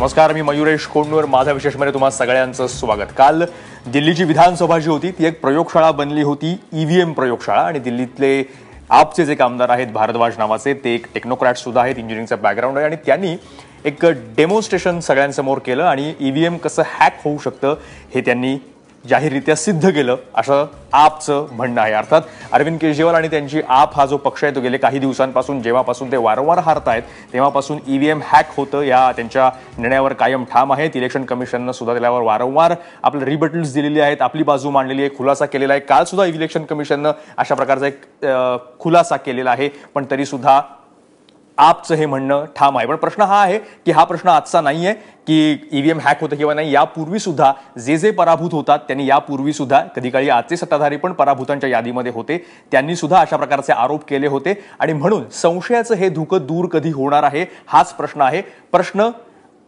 नमस्कार, मी मयुरेश कोंडूर. माझा विशेषमध्ये तुम्हा सगळ्यांचं स्वागत. काल दिल्लीची विधानसभा जी होती ती एक प्रयोगशाळा बनली होती, ईव्हीएम प्रयोगशाळा. आणि दिल्लीतले आपचे जे आमदार आहेत भारद्वाज नावाचे, ते एक टेक्नोक्रॅट सुद्धा आहेत, इंजिनिअरिंगचा बॅकग्राऊंड आहे. आणि त्यांनी एक डेमॉन्स्ट्रेशन सगळ्यांसमोर केलं आणि ईव्हीएम कसं हॅक होऊ शकतं हे त्यांनी जाहीररित्या सिद्ध केलं, असं आपचं म्हणणं आहे. अर्थात अरविंद केजरीवाल आणि त्यांची आप हा जो पक्ष आहे तो गेले काही दिवसांपासून, जेव्हापासून ते वारंवार हारतायत तेव्हापासून ईव्हीएम हॅक होतं या त्यांच्या निर्णयावर कायम ठाम आहेत. इलेक्शन कमिशननं सुद्धा त्याच्यावर वारंवार आपले रिबटल्स दिलेली आहेत, आपली बाजू मांडलेली आहे, खुलासा केलेला आहे. काल सुद्धा इलेक्शन कमिशननं अशा प्रकारचा एक खुलासा केलेला आहे, पण तरी सुद्धा आपचं हे म्हणणं ठाम आहे. पण प्रश्न हा आहे की हा प्रश्न आजचा नाहीये की ईव्हीएम हॅक होतं किंवा नाही. यापूर्वी सुद्धा जे पराभूत होतात त्यांनी यापूर्वी सुद्धा कधी काळी आजचे सत्ताधारी पण पराभूतांच्या यादीमध्ये होते, त्यांनी सुद्धा अशा प्रकारचे आरोप केले होते. आणि म्हणून संशयाचं हे धुकं दूर कधी होणार आहे हाच प्रश्न आहे. प्रश्न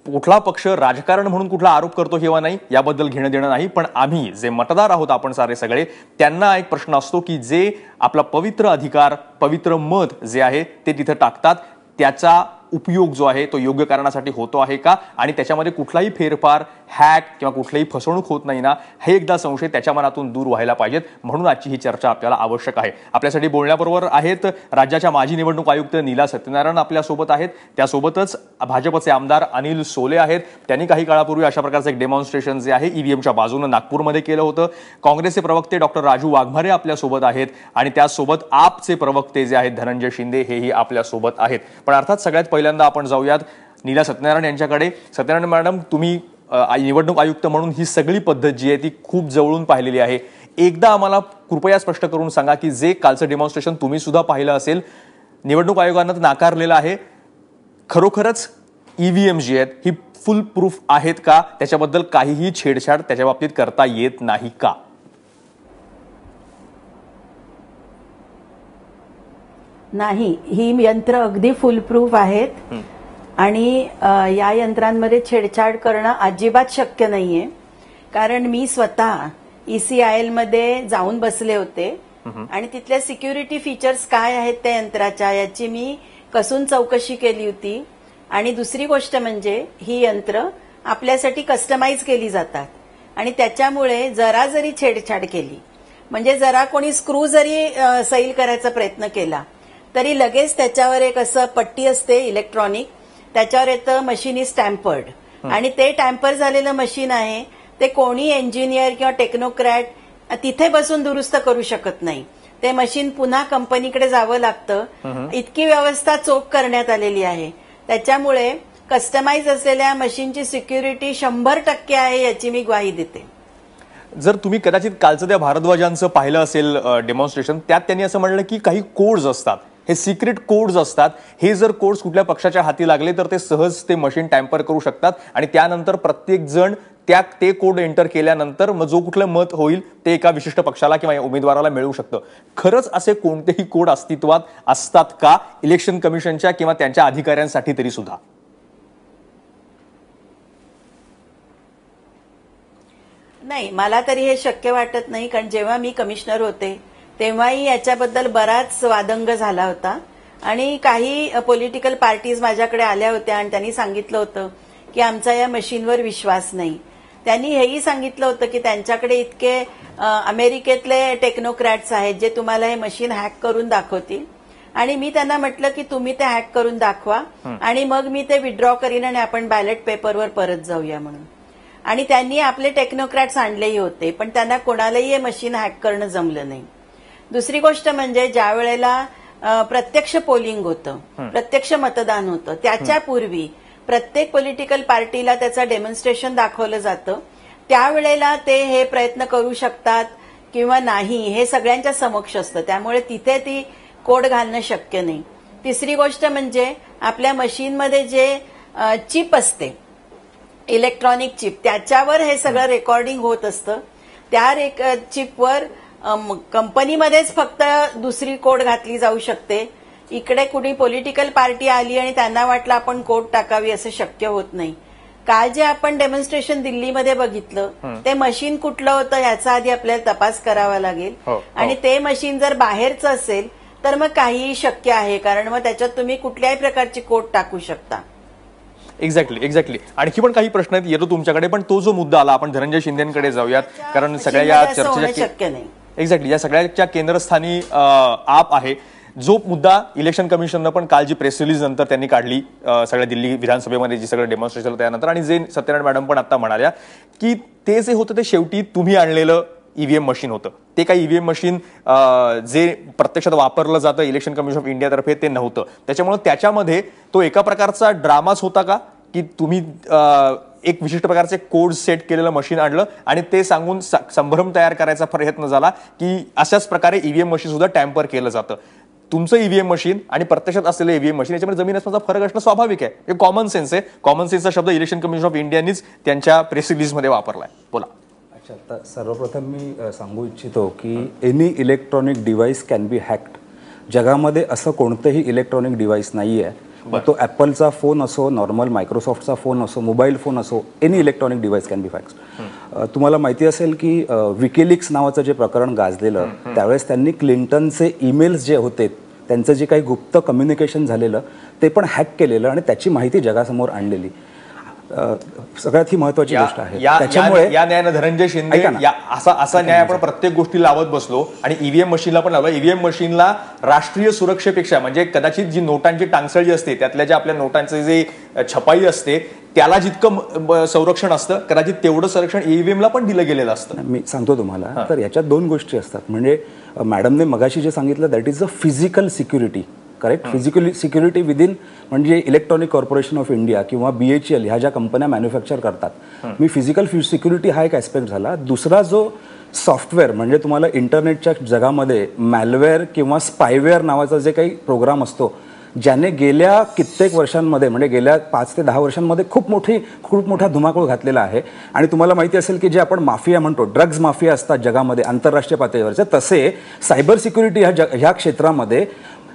कुठला पक्ष राजकारण म्हणून कुठला आरोप करतो किंवा नाही याबद्दल घेणं देणं नाही, पण आम्ही जे मतदार आहोत, आपण सारे सगळे, त्यांना एक प्रश्न असतो की जे आपला पवित्र अधिकार, पवित्र मत जे आहे ते तिथं टाकतात, त्याचा उपयोग जो आहे तो योग्य कारणासाठी होतो आहे का, आणि त्याच्यामध्ये कुठलाही फेरफार, हॅक किंवा कुठलीही फसवणूक होत नाही ना, हे एकदा संशय त्याच्या मनातून दूर व्हायला पाहिजेत. म्हणून आजची ही चर्चा आपल्याला आवश्यक आहे. आपल्यासाठी बोलण्याबरोबर आहेत राज्याच्या माजी निवडणूक आयुक्त नीला सत्यनारायण आपल्यासोबत आहेत. त्यासोबतच भाजपचे आमदार अनिल सोले आहेत. त्यांनी काही काळापूर्वी अशा प्रकारचं एक डेमॉन्स्ट्रेशन जे आहे ईव्हीएमच्या बाजूनं नागपूरमध्ये केलं होतं. काँग्रेसचे प्रवक्ते डॉक्टर राजू वाघमारे आपल्यासोबत आहेत आणि त्यासोबत आपचे प्रवक्ते जे आहेत धनंजय शिंदे हेही आपल्यासोबत आहेत. पण अर्थात सगळ्यात पहिल्यांदा आपण जाऊयात नीला सत्यनारायण यांच्याकडे. सत्यनारायण मॅडम, तुम्ही निवडणूक आयुक्त म्हणून ही सगळी पद्धत जी आहे ती खूप जवळून पाहिलेली आहे. एकदा आम्हाला कृपया स्पष्ट करून सांगा की जे कालचं डेमॉन्स्ट्रेशन तुम्ही सुद्धा पाहिलं असेल, निवडणूक आयोगानं नाकारलेलं आहे, खरोखरच ईव्हीएम जी आहेत ही फुल प्रूफ आहेत का? त्याच्याबद्दल काहीही छेडछाड त्याच्या बाबतीत करता येत नाही का? नाही, ही यंत्र अगदी फुल प्रूफ आहेत आणि या यंत्रांमध्ये छेडछाड करणं अजिबात शक्य नाहीये. कारण मी स्वतः ECIL मध्ये जाऊन बसले होते आणि तिथल्या सिक्युरिटी फीचर्स काय आहेत त्या यंत्राच्या याची मी कसून चौकशी केली होती. आणि दुसरी गोष्ट म्हणजे ही यंत्र आपल्यासाठी कस्टमाइज केली जातात आणि त्याच्यामुळे जरा जरी छेडछाड केली, म्हणजे जरा कोणी स्क्रू जरी सैल करायचा प्रयत्न केला तरी लगेच त्याच्यावर एक असं पट्टी असते इलेक्ट्रॉनिक, त्याच्यावर येतं मशीन इज टॅम्पर्ड. आणि ते टॅम्पर झालेलं मशीन आहे ते कोणी इंजिनियर किंवा टेक्नोक्रॅट तिथे बसून दुरुस्त करू शकत नाही. ते मशीन पुन्हा कंपनीकडे जावं लागतं. इतकी व्यवस्था चोख करण्यात आलेली आहे. त्याच्यामुळे कस्टमाइज असलेल्या मशीनची सिक्युरिटी 100% आहे याची मी ग्वाही देते. जर तुम्ही कदाचित कालचं त्या भारद्वाजांचं पाहिलं असेल डेमॉन्स्ट्रेशन, त्यात त्यांनी असं म्हणलं की काही कोड्स असतात, हे सिक्रेट कोड्स असतात. हे जर कोड्स कुठल्या पक्षाच्या हाती लागले तर ते सहज ते मशीन टॅम्पर करू शकतात आणि त्यानंतर प्रत्येक जण ते कोड एंटर केल्यानंतर मग जो कुठलं मत होईल ते एका विशिष्ट पक्षाला किंवा उमेदवाराला मिळू शकतं. खरंच असे कोणतेही कोड अस्तित्वात असतात का इलेक्शन कमिशनच्या किंवा त्यांच्या अधिकाऱ्यांसाठी तरी सुद्धा? नाही, मला तरी हे शक्य वाटत नाही. कारण जेव्हा मी कमिशनर होते तेव्हाही याच्याबद्दल बराच वादंग झाला होता आणि काही पॉलिटिकल पार्टीज माझ्याकडे आल्या होत्या आणि त्यांनी सांगितलं होतं की आमचा या मशीनवर विश्वास नाही. त्यांनी हेही सांगितलं होतं की त्यांच्याकडे इतके अमेरिकेतले टेक्नोक्रॅट्स आहेत जे तुम्हाला हे मशीन हॅक करून दाखवतील. आणि मी त्यांना म्हटलं की तुम्ही ते हॅक करून दाखवा आणि मग मी ते विड्रॉ करीन आणि आपण बॅलेट पेपरवर परत जाऊया म्हणून. आणि त्यांनी आपले टेक्नोक्रॅट्स आणलेही होते, पण त्यांना कोणालाही हे मशीन हॅक करणं जमलं नाही. दुसरी गोष्ट म्हणजे ज्या वेळेला प्रत्यक्ष पोलिंग होतं, प्रत्यक्ष मतदान होतं, त्याच्यापूर्वी प्रत्येक पॉलिटिकल पार्टीला त्याचं डेमॉन्स्ट्रेशन दाखवलं जातं. त्यावेळेला ते हे प्रयत्न करू शकतात किंवा नाही हे सगळ्यांच्या समक्ष असतं. त्यामुळे तिथे ती कोड घालणं शक्य नाही. तिसरी गोष्ट म्हणजे आपल्या मशीनमध्ये जे चिप असते, इलेक्ट्रॉनिक चिप, त्याच्यावर हे सगळं रेकॉर्डिंग होत असतं. त्या चिपवर कंपनीमध्येच फक्त दुसरी कोड घातली जाऊ शकते. इकडे कुणी पॉलिटिकल पार्टी आली आणि त्यांना वाटलं आपण कोड टाकावी असं शक्य होत नाही. काल जे आपण डेमॉन्स्ट्रेशन दिल्लीमध्ये बघितलं ते मशीन कुठलं होतं याचा आधी आपल्याला तपास करावा लागेल. आणि ते मशीन जर बाहेरचं असेल तर मग काहीही शक्य आहे, कारण मग त्याच्यात तुम्ही कुठल्याही प्रकारची कोड टाकू शकता. एक्झॅक्टली. आणखी पण काही प्रश्न आहेत, येतो तुमच्याकडे. पण तो जो मुद्दा आला, आपण धनंजय शिंदेकडे जाऊयात, कारण सगळ्या या चर्चेच्या शक्य नाही. एक्झॅक्टली या सगळ्याच्या केंद्रस्थानी आप आहे. जो मुद्दा इलेक्शन कमिशननं पण काल जी प्रेस रिलीज नंतर त्यांनी काढली सगळ्या दिल्ली विधानसभेमध्ये जी सगळं डेमॉन्स्ट्रेशन त्यानंतर, आणि जे सत्यनारायण मॅडम पण आता म्हणाल्या की ते जे होतं ते शेवटी तुम्ही आणलेलं ईव्हीएम मशीन होतं. ते काही ईव्हीएम मशीन जे प्रत्यक्षात वापरलं जातं इलेक्शन कमिशन ऑफ इंडियातर्फे ते नव्हतं. त्याच्यामुळे त्याच्यामध्ये तो एका प्रकारचा ड्रामाच होता का, की तुम्ही एक विशिष्ट प्रकारचे कोड सेट केलेलं मशीन आणलं आणि ते सांगून संभ्रम तयार करायचा प्रयत्न झाला की अशाच प्रकारे ईव्हीएम मशीन सुद्धा टॅम्पर केलं जातं? तुमचं ईव्हीएम मशीन आणि प्रत्यक्षात असलेलं ईव्हीएम मशीन याच्यामध्ये जमीन आसमानचा फरक असणं स्वाभाविक आहे. हे कॉमन सेन्स आहे. कॉमन सेन्सचा शब्द इलेक्शन कमिशन ऑफ इंडियानीच त्यांच्या प्रेस रिलीजमध्ये वापरलाय. बोला. अच्छा, आता सर्वप्रथम मी सांगू इच्छितो की any electronic device can be hacked. जगामध्ये असं कोणतंही इलेक्ट्रॉनिक डिव्हाइस नाही आहे, तो ॲपलचा फोन असो, नॉर्मल मायक्रोसॉफ्टचा फोन असो, मोबाईल फोन असो, any electronic device can be hacked. तुम्हाला माहिती असेल की विकिलीक्स नावाचं जे प्रकरण गाजलेलं, त्यावेळेस त्यांनी क्लिंटनचे ईमेल्स जे होते, त्यांचं जे काही गुप्त कम्युनिकेशन झालेलं ते पण हॅक केलेलं आणि त्याची माहिती जगासमोर आणलेली. सगळ्यात ही महत्वाची गोष्ट आहे. त्याच्यामुळे या न्यायानं धनंजय शिंदे असा न्याय आपण प्रत्येक गोष्टी लावत बसलो आणि ईव्हीएम मशीनला पण लावलं. ईव्हीएम मशीनला राष्ट्रीय सुरक्षेपेक्षा, म्हणजे कदाचित जी नोटांची टांगसळी असते, त्यातल्या ज्या आपल्या नोटांचे जे छपाई असते त्याला जितकं संरक्षण असतं, कदाचित तेवढं संरक्षण ईव्हीएमला पण दिलं गेलेलं असतं. मी सांगतो तुम्हाला. तर याच्यात दोन गोष्टी असतात. म्हणजे मॅडमने मगाशी जे सांगितलं that is a physical security. Correct. Physical security within, म्हणजे इलेक्ट्रॉनिक कॉर्पोरेशन ऑफ इंडिया किंवा BHEL ह्या ज्या कंपन्या मॅन्युफॅक्चर करतात. मी फिजिकल सिक्युरिटी हा एक ॲस्पेक्ट झाला. दुसरा जो सॉफ्टवेअर, म्हणजे तुम्हाला इंटरनेटच्या जगामध्ये मॅलवेअर किंवा स्पायवेअर नावाचा जे काही प्रोग्राम असतो, ज्याने गेल्या कित्येक वर्षांमध्ये, म्हणजे गेल्या 5 ते 10 वर्षांमध्ये खूप मोठा धुमाकूळ घातलेला आहे. आणि तुम्हाला माहिती असेल की जे आपण माफिया म्हणतो, ड्रग्ज माफिया असतात जगामध्ये आंतरराष्ट्रीय पातळीवरचे, तसे सायबर सिक्युरिटी ह्या क्षेत्रामध्ये,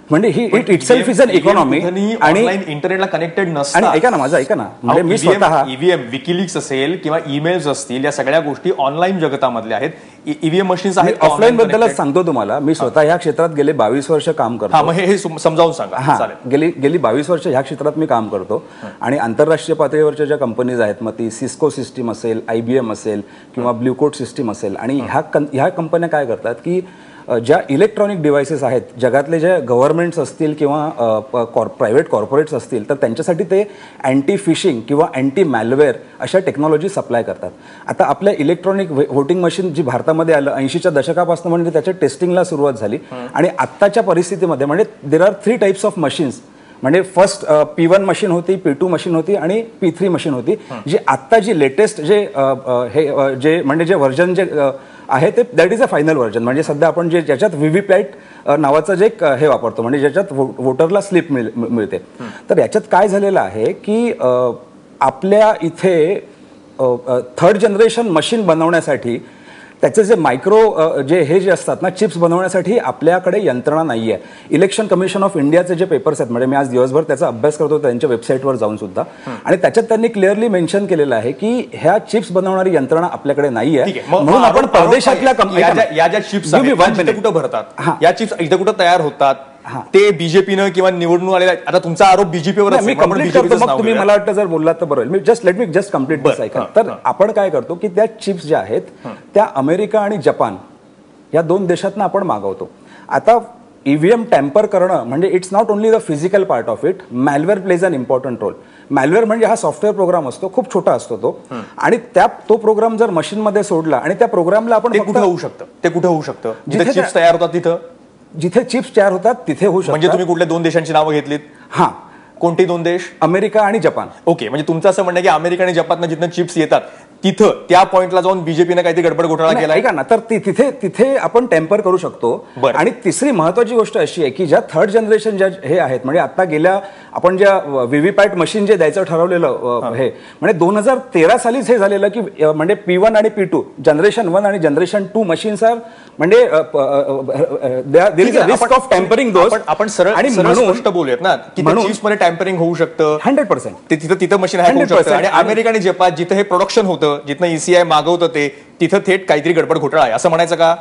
म्हणजे ही it itself is an economy. आणि इंटरनेटला कनेक्टेड नसतं. आणि ऐका ना, म्हणजे मी स्वतः ईव्हीएम, विकिलीक्स असेल किंवा ईमेल्स असतील, या सगळ्या गोष्टी ऑनलाईन जगतामधल्या आहेत. ईव्हीएम मशीन्स आहेत. ऑफलाईन बद्दलच सांगतो तुम्हाला. मी स्वतः ह्या क्षेत्रात गेले 22 वर्ष काम करतो. हे समजावून सांगा. गेली 22 वर्ष ह्या क्षेत्रात मी काम करतो. आणि आंतरराष्ट्रीय पातळीवरच्या ज्या कंपनीज आहेत, मग ती सिस्को सिस्टीम असेल, IBM असेल किंवा ब्ल्यूकोट सिस्टीम असेल, आणि ह्या कंपन्या काय करतात की ज्या इलेक्ट्रॉनिक डिव्हाइसेस आहेत, जगातले जे गव्हर्नमेंट्स असतील किंवा प्रायव्हेट कॉर्पोरेट्स असतील, तर त्यांच्यासाठी ते अँटी फिशिंग किंवा अँटी मॅलवेअर अशा टेक्नॉलॉजी सप्लाय करतात. आता आपल्या इलेक्ट्रॉनिक व्होटिंग मशीन जी भारतामध्ये आलं 80च्या दशकापासून, म्हणजे त्याच्या टेस्टिंगला सुरुवात झाली. आणि आत्ताच्या परिस्थितीमध्ये म्हणजे there are 3 types of machines. म्हणजे फर्स्ट P1 मशीन होती, P2 मशीन होती आणि P3 मशीन होती. जी आत्ता जी लेटेस्ट जे म्हणजे जे व्हर्जन जे आहे ते that is a final version. म्हणजे सध्या आपण जे ज्याच्यात व्हीव्हीपॅट नावाचं जे हे वापरतो, म्हणजे ज्याच्यात वोटरला स्लिप मिळते. तर याच्यात काय झालेलं आहे की आपल्या इथे 3rd जनरेशन मशीन बनवण्यासाठी त्याचे जे मायक्रो जे असतात ना, चिप्स बनवण्यासाठी आपल्याकडे यंत्रणा नाही आहे. इलेक्शन कमिशन ऑफ इंडियाचे जे पेपर्स आहेत, म्हणजे मी आज दिवसभर त्याचा अभ्यास करतो त्यांच्या वेबसाईटवर जाऊन सुद्धा, आणि त्याच्यात त्यांनी क्लिअरली मेन्शन केलेलं आहे की ह्या चिप्स बनवणारी यंत्रणा आपल्याकडे नाही आहे. म्हणून आपण परदेशातल्या या ज्या चिप्स कुठं भरतात, या चिप्स इथं कुठं तयार होतात, ते बीजेपीनं किंवा निवडणूक आलेला. आता तुमचा आरोप बीजेपीवर, मी कंप्लीट करतो, मग तुम्ही मला वाटतं जर बोललात तर बरोबर. लेट मी जस्ट कंप्लीट दिस ऐका. तर आपण काय करतो की त्या चिप्स ज्या आहेत त्या अमेरिका आणि जपान या 2 देशातनं आपण मागवतो. आता ईव्हीएम टॅम्पर करणं म्हणजे it's not only the physical part of it, malware plays an important role. Malware म्हणजे हा सॉफ्टवेअर प्रोग्राम असतो, खूप छोटा असतो तो, आणि तो प्रोग्राम जर मशीनमध्ये सोडला आणि त्या प्रोग्रामला आपण कुठे होऊ शकतं, जिथे चिप्स तयार होतात तिथं, जिथे चिप्स तयार होतात तिथे होऊ शकतात. म्हणजे तुम्ही कुठल्या 2 देशांची नावं घेतलीत? हा. कोणती 2 देश? अमेरिका आणि जपान. ओके, म्हणजे तुमचं असं म्हणणं की अमेरिका आणि जपाननं जिथं चिप्स येतात तिथं त्या पॉइंटला जाऊन बीजेपीनं काहीतरी गडबड घोटाळा केला का ना, तर तिथे आपण टेम्पर करू शकतो. आणि तिसरी महत्वाची गोष्ट अशी आहे की ज्या 3rd जनरेशन ज्या हे आहेत, म्हणजे आता गेल्या आपण ज्या व्हीव्हीपॅट मशीन जे द्यायचं ठरवलेलं हे, म्हणजे 2013 सालीच हे झालेलं की म्हणजे P1 आणि P2 जनरेशन 1 आणि जनरेशन 2 मशीन्स आर, म्हणजे रिस्क ऑफ टॅम्परिंग दोस. आपण सरळ आणि स्पष्ट बोलूयात ना की चिप्समध्ये टॅम्परिंग होऊ शकतं 100%. तिथं मशीन आहे. आणि अमेरिका आणि जपान जिथं हे प्रोडक्शन होतं, जिथं ECI मागवतं, तिथं थेट काहीतरी गडबड घोटाळा आहे असं म्हणायचं का?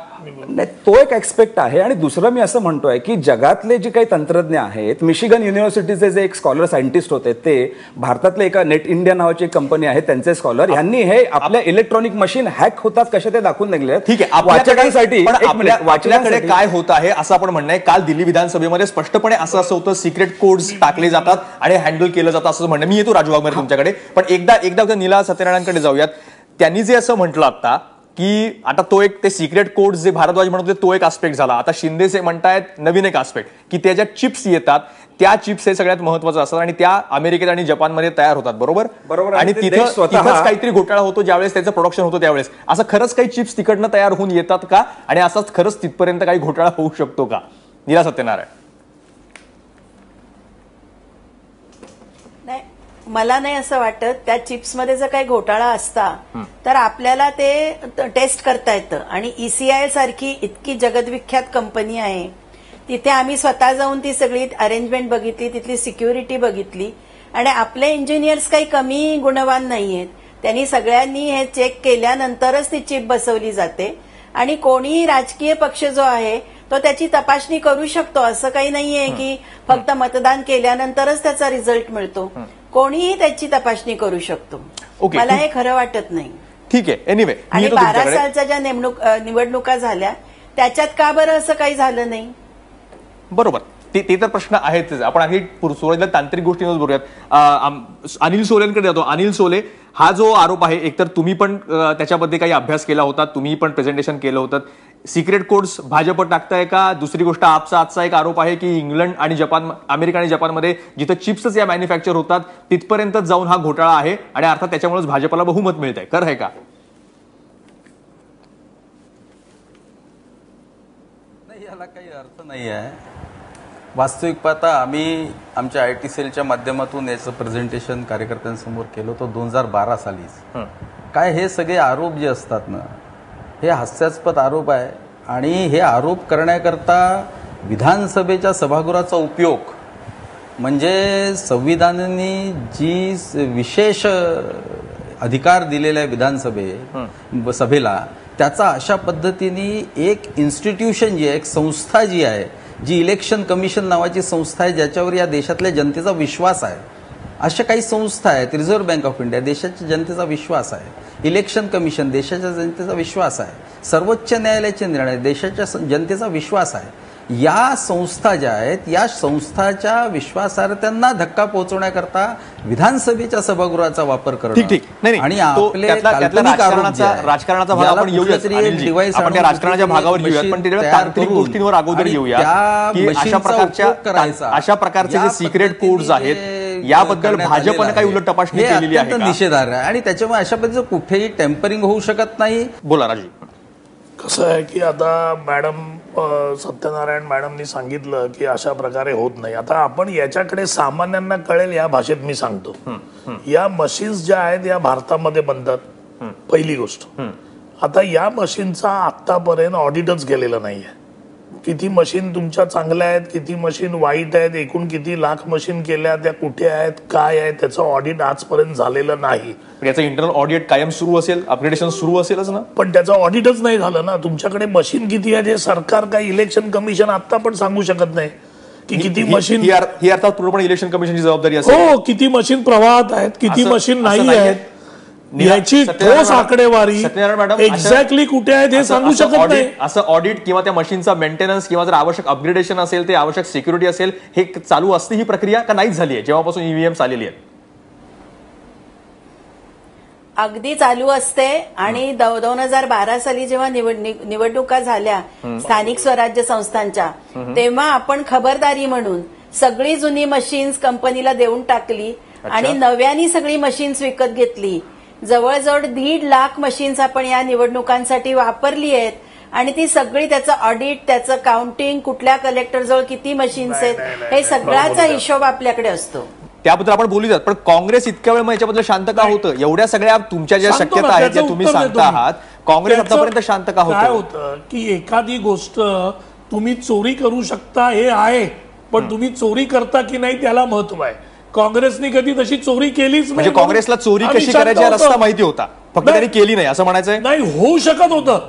नाही, तो एक एक्सपेक्ट आहे. आणि दुसरं मी असं म्हणतोय की जगातले जे काही तंत्रज्ञ आहेत, मिशिगन युनिव्हर्सिटीचे जे एक स्कॉलर सायंटिस्ट होते, ते भारतातले एका नेट इंडिया नावाची एक कंपनी आहे त्यांचे स्कॉलर, यांनी हे आपल्या इलेक्ट्रॉनिक मशीन हॅक होतात कसे ते दाखवून निघले. ठीक आहे, आपल्याकडे काय होत आहे असं आपण म्हणणं आहे. काल दिल्ली विधानसभेमध्ये स्पष्टपणे असं होतं, सिक्रेट कोड्स टाकले जातात आणि हँडल केलं जातं असं म्हणणं. मी येतो राजू वाघमारे तुमच्याकडे, पण एकदा नीला सत्यनारायणकडे जाऊयात. त्यांनी जे असं म्हटलं आता की आता तो एक ते सिक्रेट कोड जे भारद्वाज म्हणत होते तो एक आस्पेक्ट झाला. आता शिंदेचे म्हणतायत नवीन एक आस्पेक्ट की त्या ज्या चिप्स येतात त्या चिप्स हे सगळ्यात महत्वाचं असतात आणि त्या अमेरिकेत आणि जपानमध्ये तयार होतात. बरोबर. आणि तिथंच काहीतरी घोटाळा होतो ज्यावेळेस त्याचं प्रोडक्शन होतं त्यावेळेस. असं खरंच काही चिप्स तिकडनं तयार होऊन येतात का आणि असाच खरंच तिथपर्यंत काही घोटाळा होऊ शकतो का? नीला सत्यनारायण. मला नाही असं वाटत. त्या चिप्समध्ये जर काही घोटाळा असता तर आपल्याला ते टेस्ट करता येतं. आणि ECIL सारखी इतकी जगदविख्यात कंपनी आहे, तिथे आम्ही स्वतः जाऊन ती सगळी अरेंजमेंट बघितली, तिथली सिक्युरिटी बघितली. आणि आपले इंजिनियर्स काही कमी गुणवान नाहीयेत. त्यांनी सगळ्यांनी हे चेक केल्यानंतरच ती चिप बसवली जाते. आणि कोणीही राजकीय पक्ष जो आहे तो त्याची तपासणी करू शकतो. असं काही नाहीये की फक्त मतदान केल्यानंतरच त्याचा रिझल्ट मिळतो. कोणीही त्याची तपासणी करू शकतो. मला हे खरं वाटत नाही. ठीक आहे. एनिवे, आणि 12 सालच्या ज्या निवडणुका झाल्या त्याच्यात का बरं असं काही झालं नाही? बरोबर, ते तर प्रश्न आहेच. आपण आधी सुरुवातीला तांत्रिक गोष्टींवर बोलूयात. अनिल सोलेंकडे जातो. अनिल सोले, हा जो आरोप आहे, एकतर तुम्ही पण त्याच्याबद्दल काही अभ्यास केला होता, तुम्ही पण प्रेझेंटेशन केलं होतं. सिक्रेट कोड्स भाजप टाकताय का? दुसरी गोष्ट, आपचा आजचा एक आरोप आहे की इंग्लंड आणि जपान, अमेरिका आणि जपानमध्ये जिथं चिप्सच या मॅन्युफॅक्चर होतात तिथपर्यंत जाऊन हा घोटाळा आहे आणि अर्थात त्याच्यामुळेच भाजपला बहुमत मिळत आहे. खरं आहे का? नाही, याला काही अर्थ नाही आहे. वास्तविक पाहता आम्ही आमच्या IT सेलच्या माध्यमातून याचं प्रेझेंटेशन कार्यकर्त्यांसमोर केलं होतं 2012 सालीच. काय हे सगळे आरोप जे असतात ना, हे हास्यास्पद आरोप आहे. आणि हे आरोप करण्याकरता विधानसभेच्या सभागृहाचा उपयोग म्हणजे संविधानाने जी विशेष अधिकार दिलेला आहे सभेला, त्याचा अशा पद्धतीने एक इन्स्टिट्यूशन जी आहे, एक संस्था जी आहे, जी इलेक्शन कमिशन नावाची संस्था आहे, ज्याच्यावर या देशातल्या जनतेचा विश्वास आहे. अशा काही संस्था आहेत. रिझर्व्ह बँक ऑफ इंडिया देशाच्या जनतेचा विश्वास आहे. इलेक्शन कमिशन देशाच्या जनतेचा विश्वास आहे. सर्वोच्च न्यायालयाचे निर्णय देशाच्या जनतेचा विश्वास आहे. या संस्था ज्या आहेत, या संस्थाच्या विश्वासार्हतेंना धक्का पोहोचवण्याकरता विधानसभेच्या सभागृहाचा वापर करणं आणि आपले राजकारणाचा भाग आपण येऊयात. आपण त्या राजकारणाच्या भागावर येऊयात, पण त्याच्या तांत्रिक गोष्टींवर अगोदर येऊया की अशा प्रकारचे जे सिक्रेट कोड्स आहेत याबद्दल भाजपने काही उलट तपासणी केलेली आहे? निषेधार्ह आहे आणि त्याच्यामुळे अशा पद्धतीचं कुठेही टेम्परिंग होऊ शकत नाही. बोला राजू. कसं आहे की आता मॅडम सत्यनारायण मॅडमनी सांगितलं की अशा प्रकारे होत नाही. आता आपण याच्याकडे सामान्यांना कळेल या भाषेत मी सांगतो. या मशीन्स ज्या आहेत या भारतामध्ये बनतात, पहिली गोष्ट. आता या मशीनचा आतापर्यंत ऑडिटच केलेलं नाहीये. किती मशीन तुमच्या चांगल्या आहेत, किती मशीन वाईट आहेत, एकूण किती लाख मशीन केल्या, त्या कुठे आहेत, काय आहे, त्याचं ऑडिट आजपर्यंत झालेलं नाही. याचं इंटरनल ऑडिट कायम सुरू असेल, अपग्रेडेशन सुरू असेलच ना. पण त्याचं ऑडिटच नाही झालं ना. तुमच्याकडे मशीन किती आहे हे सरकार काही इलेक्शन कमिशन आता पण सांगू शकत नाही की किती मशीन. ही अर्थात पूर्णपणे इलेक्शन कमिशनची जबाबदारी असेल. हो, किती मशीन प्रवाहात आहेत, किती मशीन नाही आहेत, याची ठोस आकडेवारी एक्झॅक्टली कुठे आहे हे सांगू शकत नाही. असं ऑडिट किंवा त्या मशीनचा मेंटेनन्स किंवा जर आवश्यक अपग्रेडेशन असेल, ते आवश्यक सिक्युरिटी असेल, हे चालू असते ही प्रक्रिया का नाहीच झाली आहे जेव्हापासून EVM आलेली आहे? अगदी चालू असते. आणि 2012 साली जेव्हा निवडणुका झाल्या स्थानिक स्वराज्य संस्थांच्या, तेव्हा आपण खबरदारी म्हणून सगळी जुनी मशीन्स कंपनीला देऊन टाकली आणि नव्यानी सगळी मशीन्स विकत घेतली. जवळजवळ 1.5 लाख मशीन्स आपण या निवडणुकांसाठी वापरली आहेत. आणि ती सगळी त्याचं ऑडिट, त्याचं काउंटिंग, कुठल्या कलेक्टरजवळ किती मशीन्स आहेत, हे सगळ्याचा हिशोब आपल्याकडे असतो. त्याबद्दल आपण बोलूयात. पण काँग्रेस इतक्या वेळ मग याच्याबद्दल शांत का होतं? एवढ्या सगळ्या तुमच्या ज्या शक्यता आहेत त्या तुम्ही सांगता आहात, काँग्रेस आतापर्यंत शांत का होतं? काय होतं की एखादी गोष्ट तुम्ही चोरी करू शकता हे आहे, पण तुम्ही चोरी करता की नाही त्याला महत्व आहे. काँग्रेसने कधी तशी चोरी केलीच नाही. म्हणजे काँग्रेसला चोरी कशी करायची रस्ता माहिती होता. फक्त त्यांनी केली नाही असं म्हणायचंय? नाही, होऊ शकत होतं.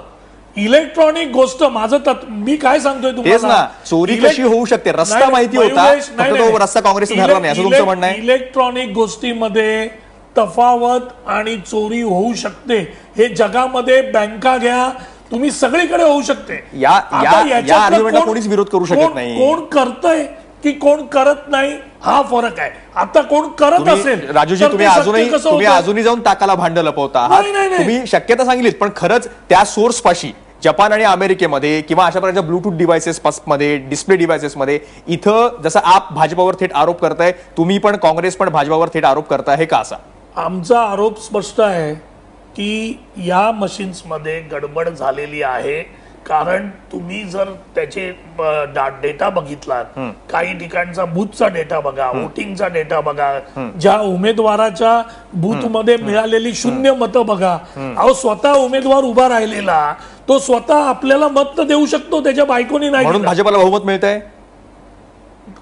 इलेक्ट्रॉनिक गोष्ट माझं मी काय सांगतोय तेच ना, चोरी कशी होऊ शकते? रस्ता माहिती होता, फक्त तो रस्ता काँग्रेसने धरला नाही असं तुमचं म्हणणं आहे? इलेक्ट्रॉनिक गोष्टीमध्ये तफावत आणि चोरी होऊ शकते. हे जगामध्ये बँका घ्या, तुम्ही सगळीकडे होऊ शकते. या आर्ग्युमेंटला कोणीच विरोध करू शकत नाही. कोण करतंय की कोण करत नाही हा फरक आहे. आता कोण करत असेल, राजूजी, तुम्ही अजूनही जाऊन ताकाला भांड लपवता आहात. तुम्ही शक्यता सांगितलीत, पण खरंच त्या सोर्स पाशी जपान आणि अमेरिकेमध्ये किंवा अशा प्रकारच्या ब्लूटूथ डिव्हायसेस मध्ये, डिस्प्ले डिव्हायसेस मध्ये, इथं जसं आप भाजपावर थेट आरोप करताय, तुम्ही पण काँग्रेस पण भाजपावर थेट आरोप करताय, हे का असा? आमचा आरोप स्पष्ट आहे की या मशीन्समध्ये गडबड झालेली आहे. कारण तुम्ही जर त्याचे डेटा बघितलात, काही ठिकाणचा बूथचा डेटा बघा, वोटिंगचा डेटा बघा, ज्या उमेदवाराच्या बूथमध्ये मिळालेली 0 मतं बघा. अहो, स्वतः उमेदवार उभा राहिलेला तो स्वतः आपल्याला मत देऊ शकतो, त्याच्या बायकोनी नाही. म्हणून भाजपाला बहुमत मिळतंय?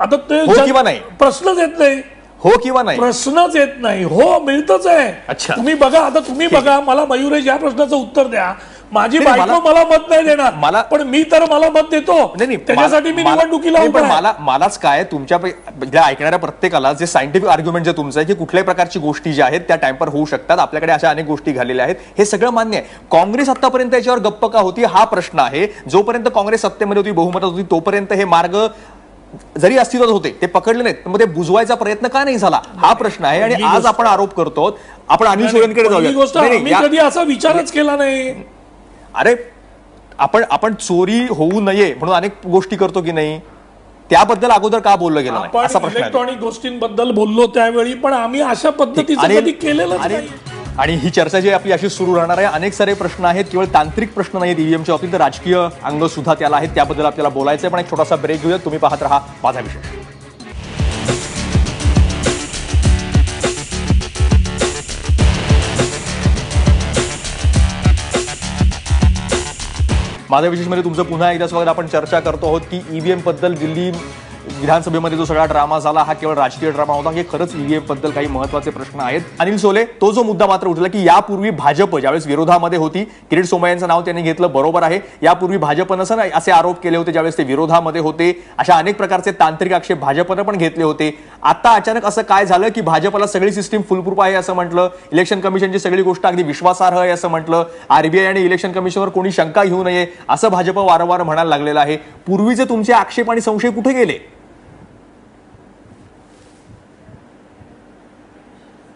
आता ते किंवा नाही प्रश्नच येत नाही. हो किंवा नाही प्रश्नच येत नाही. हो, मिळतच आहे. तुम्ही बघा, आता तुम्ही बघा, मला मयुरेश या प्रश्नाचं उत्तर द्या. माझी बायको मला मत नाही देणार, पण मी तर मला मत देतो. त्याच्यासाठी मी निवडणुकीला मलाच काय, तुमच्या ऐकणाऱ्या प्रत्येकाला जे सायंटिफिक आर्ग्युमेंट जे तुमचं आहे की कुठल्याही प्रकारची गोष्टी ज्या आहेत त्या टाइमवर होऊ शकतात, आपल्याकडे अशा अनेक गोष्टी घालेल्या आहेत, हे सगळं मान्य आहे. काँग्रेस आतापर्यंत याच्यावर गप्प का होती हा प्रश्न आहे. जोपर्यंत काँग्रेस सत्तेमध्ये होती, बहुमतात होती, तोपर्यंत हे मार्ग जरी अस्तित्वात होते ते पकडले नाहीत, मग ते बुजवायचा प्रयत्न का नाही झाला हा प्रश्न आहे. आणि आज आपण आरोप करतो. आपण अनिल सोयनकडे जाऊया. कधी असा विचारच केला नाही. अरे, आपण चोरी होऊ नये म्हणून अनेक गोष्टी करतो की नाही, त्याबद्दल अगोदर का बोललं गेलं नाही असा प्रश्न. इलेक्ट्रॉनिक गोष्टींबद्दल बोललो त्यावेळी, पण आम्ही अशा पद्धतीचं कधी केलेलं नाही. आणि ही चर्चा जी आपली अशी सुरू राहणार आहे. अनेक सारे प्रश्न आहेत, केवळ तांत्रिक प्रश्न नाहीत ईव्हीएमच्या बाबतीत, तर राजकीय अंग सुद्धा त्याला आहेत. त्याबद्दल आपल्याला बोलायचं आहे. पण एक छोटासा ब्रेक घेऊया. तुम्ही पाहत रहा माझा विषय. माझ्या विशेषमध्ये तुमचं पुन्हा एकदा स्वागत. आपण चर्चा करतो आहोत की ईव्हीएम बद्दल दिल्ली विधानसभेमध्ये जो सगळा ड्रामा झाला हा केवळ राजकीय ड्रामा होता, हे खरंच ईव्हीएम बद्दल काही महत्त्वाचे प्रश्न आहेत. अनिल सोले, तो जो मुद्दा मात्र उठला की यापूर्वी भाजप ज्यावेळेस विरोधामध्ये होती, किरीट सोमय्यांचं नाव त्यांनी घेतलं, बरोबर आहे. यापूर्वी भाजपनं असे आरोप केले होते ज्यावेळेस ते विरोधामध्ये होते. अशा अनेक प्रकारचे तांत्रिक आक्षेप भाजपनं पण घेतले होते. आता अचानक असं काय झालं की भाजपला सगळी सिस्टीम फुलप्रूफ आहे असं म्हटलं, इलेक्शन कमिशनची सगळी गोष्ट अगदी विश्वासार्ह आहे असं म्हटलं, आरबीआय आणि इलेक्शन कमिशनवर कोणी शंका घेऊ नये असं भाजप वारंवार म्हणायला लागलेलं आहे. पूर्वीचे तुमचे आक्षेप आणि संशय कुठे गेले?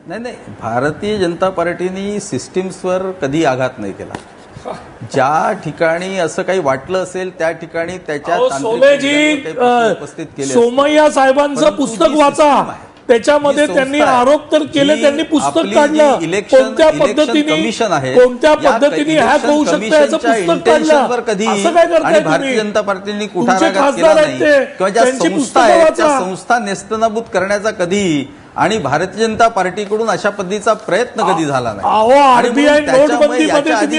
नाही, भारतीय जनता पार्टीने सिस्टीम्सवर कधी आघात नाही केला. ज्या ठिकाणी असं काही वाटलं असेल त्या ठिकाणी त्याच्या उपस्थित केले. सोमय्या साहेबांचं पुस्तक वाचा, त्याच्यामध्ये त्यांनी आरोप तर केले, त्यांनी पुस्तक काढलं, कोणत्या पद्धतीने हॅक होऊ शकतं याचं पुस्तक काढलं. कधी असं काय करताय भारतीय जनता पार्टीने कुठाराघात केला नाही, किंवा ज्या संस्था आहेत त्या संस्था नेस्तनाबूत करण्याचा कधी आणि भारतीय जनता पार्टीकडून अशा पद्धतीचा प्रयत्न कधी झाला नाही. आरबीआय नोटबंदीमध्ये तुम्ही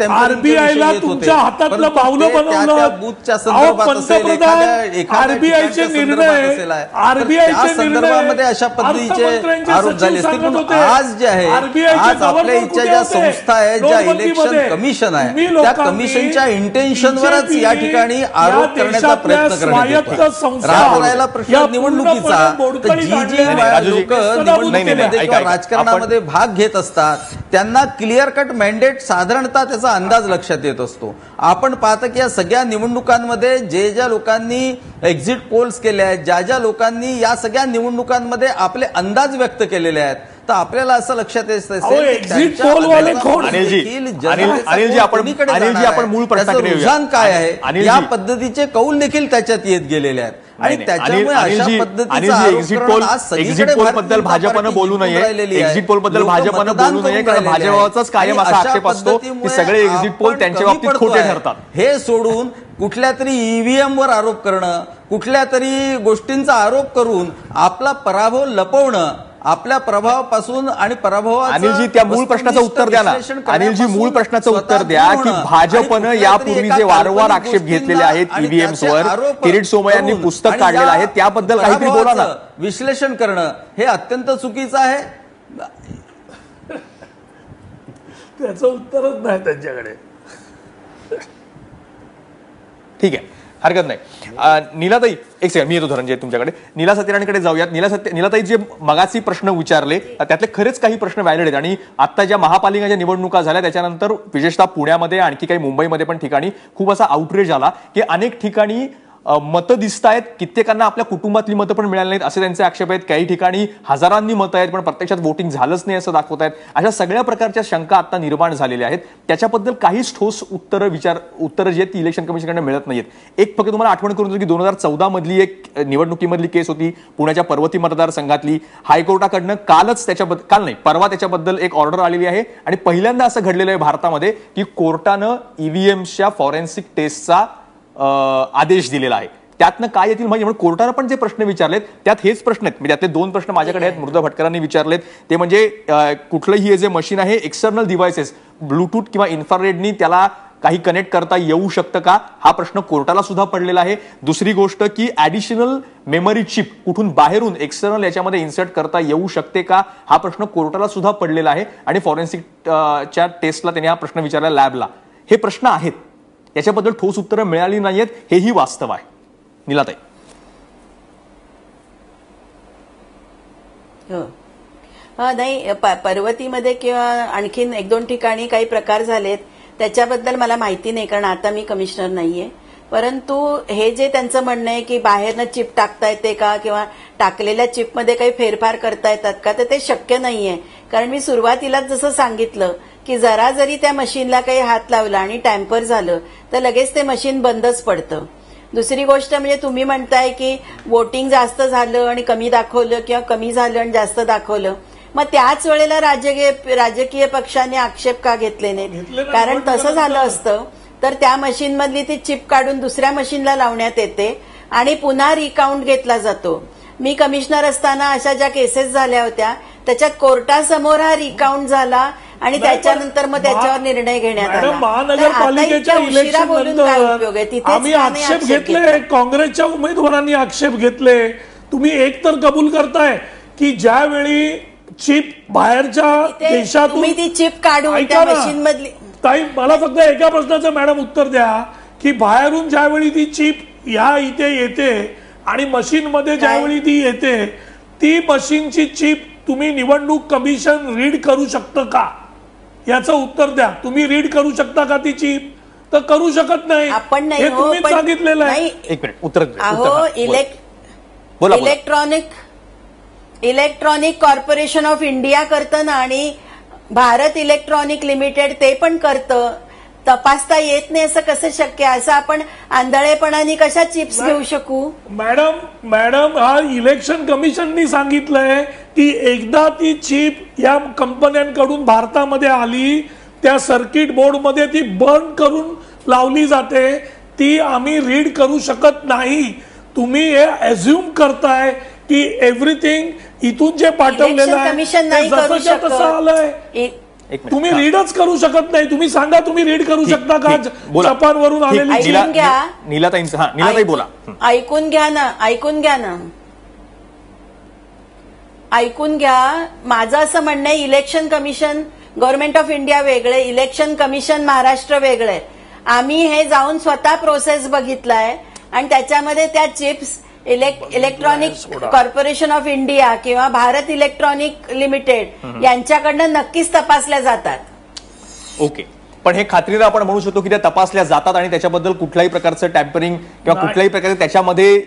आरबीआयला तुमच्या हातातलं पावलं बनवलं. बूथच्या संदर्भात आरबीआयचे निर्णय, आरबीआयच्या संदर्भामध्ये अशा पद्धतीचे आरोप झाले असतील. आज जे आहे, आज आपल्या इच्छा ज्या संस्था आहेत, ज्या इलेक्शन कमिशन आहे, त्या कमिशनच्या इंटेन्शनवरच या ठिकाणी आरोप करण्याचा प्रयत्न करण्यात येतो. राहिला प्रश्न निवडणुकीचा, जी लोक निवडणुकीमध्ये किंवा राजकारणामध्ये भाग घेत असतात त्यांना क्लिअर कट मॅन्डेट साधारणतः त्याचा अंदाज लक्षात येत असतो. आपण पाहता की या सगळ्या निवडणुकांमध्ये ज्या लोकांनी एक्झिट पोल्स केले आहेत, ज्या लोकांनी या सगळ्या निवडणुकांमध्ये आपले अंदाज व्यक्त केलेले आहेत, तर आपल्याला असं लक्षात येत एक्झिट पोल वाले कोण? अनिलजी, आपण मूळ प्रश्नाकडे रुझान काय आहे, या पद्धतीचे कौल देखील त्याच्यात येत गेलेले आहेत. आणि त्याच्यामुळे अशा पद्धतीचा एक्झिट पोल बद्दल भाजपनं बोलू नये, एक्झिट पोल बद्दल भाजपनं बोलू नये, कारण भाजपचाच कायम असा आक्षेप असतो की सगळे एक्झिट पोल त्यांच्या बाबतीत खोटे ठरतात. हे सोडून कुठल्या तरी ईव्हीएम वर आरोप करणं, कुठल्या तरी गोष्टींचा आरोप करून आपला पराभव लपवणं, आपल्या प्रभावापासून आणि अनिलजी, त्या मूळ प्रश्नाचं उत्तर द्या ना. अनिलजी, मूळ प्रश्नाचं उत्तर द्या की भाजपनं यापूर्वी जे वारंवार आक्षेप घेतलेले आहेत ईव्हीएम्सवर, किरीट सोमय्यांनी पुस्तक काढलेलं आहे, त्याबद्दल काहीतरी बोला ना. विश्लेषण करणं हे अत्यंत चुकीचं आहे. त्याचं उत्तरच नाही त्यांच्याकडे. ठीक आहे, हरकत नाही. नीलाताई एक सेकंड, मी येतो धनंजय तुमच्याकडे. नीला सत्यनारायणकडे जाऊयात. नीलाताई, जे मगाची प्रश्न विचारले त्यातले खरेच काही प्रश्न व्हॅलिड आहेत आणि आता ज्या महापालिकेच्या निवडणुका झाल्या त्याच्यानंतर विशेषतः पुण्यामध्ये, आणखी काही मुंबईमध्ये पण ठिकाणी खूप असा आउटरेज आला की अनेक ठिकाणी मतं दिसत आहेत, कित्येकांना आपल्या कुटुंबातली मतं पण मिळाली नाहीत असे त्यांचे आक्षेप आहेत. काही ठिकाणी हजारांनी मतं आहेत पण प्रत्यक्षात वोटिंग झालंच नाही असं दाखवत आहेत. अशा सगळ्या प्रकारच्या शंका आता निर्माण झालेल्या आहेत. त्याच्याबद्दल काहीच ठोस उत्तरं जी आहेत ती इलेक्शन कमिशनकडे मिळत नाहीत. एक फक्त तुम्हाला आठवण करून देतो की 2014 मधली एक निवडणुकीमधली केस होती पुण्याच्या पर्वती मतदारसंघातली. हायकोर्टाकडनं काल नाही परवा त्याच्याबद्दल एक ऑर्डर आलेली आहे आणि पहिल्यांदा असं घडलेलं आहे भारतामध्ये की कोर्टानं ईव्हीएमच्या फॉरेन्सिक टेस्टचा आदेश दिलेला आहे. त्यातनं काय येतील म्हणजे कोर्टानं पण जे प्रश्न विचारलेत त्यात हेच प्रश्न आहेत. म्हणजे त्यातले 2 प्रश्न माझ्याकडे आहेत, मृदुला भटकरांनी विचारलेत. ते म्हणजे कुठलंही हे जे मशीन आहे एक्सटर्नल डिव्हायसेस ब्लूटूथ किंवा इन्फ्रारेडनी त्याला काही कनेक्ट करता येऊ शकतं का, हा प्रश्न कोर्टाला सुद्धा पडलेला आहे. दुसरी गोष्ट की ऍडिशनल मेमरी चिप कुठून बाहेरून एक्सटर्नल याच्यामध्ये इन्सर्ट करता येऊ शकते का, हा प्रश्न कोर्टाला सुद्धा पडलेला आहे. आणि फॉरेन्सिकच्या टेस्टला त्यांनी हा प्रश्न विचारला लॅबला. हे प्रश्न आहेत, याच्याबद्दल ठोस उत्तरं मिळाली नाहीयेत, हेही वास्तव आहे. नीलाताई. नाही, पर्वतीमध्ये किंवा आणखीन 1-2 ठिकाणी काही प्रकार झालेत त्याच्याबद्दल मला माहिती नाही कारण आता मी कमिशनर नाहीये. परंतु हे जे त्यांचं म्हणणं आहे की बाहेरनं चिप टाकता येते का किंवा टाकलेल्या चिपमध्ये काही फेरफार करता येतात का, तर ते शक्य नाहीये. कारण मी सुरुवातीलाच जसं सांगितलं की जरा जरी त्या मशीनला काही हात लावला आणि टॅम्पर झालं तर लगेच ते मशीन बंदच पडतं. दुसरी गोष्ट म्हणजे तुम्ही म्हणताय की वोटिंग जास्त झालं आणि कमी दाखवलं किंवा कमी झालं आणि जास्त दाखवलं, मग त्याच वेळेला राजकीय पक्षांनी आक्षेप का घेतले नाहीत? कारण तसं झालं असतं तर त्या मशीनमधली ती चिप काढून दुसऱ्या मशीनला लावण्यात येते आणि पुन्हा रिकाउंट घेतला जातो. मी कमिशनर असताना अशा ज्या केसेस झाल्या होत्या त्याच्यात कोर्टासमोर हा रिकाउंट झाला आणि त्याच्यानंतर मग त्याच्यावर निर्णय घेण्यात आला. महानगरपालिकेच्या इलेक्शन नंतर आम्ही आक्षेप घेतले, काँग्रेसच्या उमेदवारांनी आक्षेप घेतले. तुम्ही एक तर कबूल करताय की ज्यावेळी चिप बाहेरच्या देशातून तुम्ही ती चिप काढून त्या मशीन मधली. ताई, मला फक्त एका प्रश्नाचं मॅडम उत्तर द्या की बाहेरून ज्यावेळी ती चिप ह्या इथे येते आणि मशीन मध्ये ज्यावेळी ती येते ती मशीनची चिप तुम्ही निवडणूक कमिशन रीड करू शकतं का, याचं उत्तर द्या. तुम्ही रीड करू शकता का ती चिप? तर करू शकत नाही. आपण हे तुम्हीच सांगितलेलं आहे. एक मिनिट उत्तर अहो, इलेक्ट्रॉनिक कॉर्पोरेशन ऑफ इंडिया करतं ना आणि भारत इलेक्ट्रॉनिक लिमिटेड ते पण करतं. तपासता येत नाही असं कसं शक्य? असं आपण आंधळेपणाने कशा चिप्स घेऊ शकू? मॅडम हा इलेक्शन कमिशननी सांगितलंय की एकदा ती चिप या कंपन्यांकडून भारतामध्ये आली त्या सर्किट बोर्डमध्ये ती बर्न करून लावली जाते, ती आम्ही रीड करू शकत नाही. तुम्ही हे अझ्युम करताय की एव्हरीथिंग इथून जे पाठवलेलं आहे तसं आलंय. तुम्ही रीडच करू शकत नाही. तुम्ही सांगा, तुम्ही रीड करू शकता का जपानवरून आलेली? नीलाताई बोला. ऐकून घ्या. माझं असं म्हणणं आहे election commission government of India वेगळे, इलेक्शन कमिशन महाराष्ट्र वेगळे. आम्ही हे जाऊन स्वतः प्रोसेस बघितलाय आणि त्याच्यामध्ये त्या chips electronic corporation of India किंवा भारत इलेक्ट्रॉनिक लिमिटेड यांच्याकडनं नक्कीच तपासल्या जातात. ओके, पण हे खात्रीला आपण म्हणू शकतो की त्या तपासल्या जातात आणि त्याच्याबद्दल कुठल्याही प्रकारचं टॅम्परिंग किंवा कुठल्याही प्रकारे त्याच्यामध्ये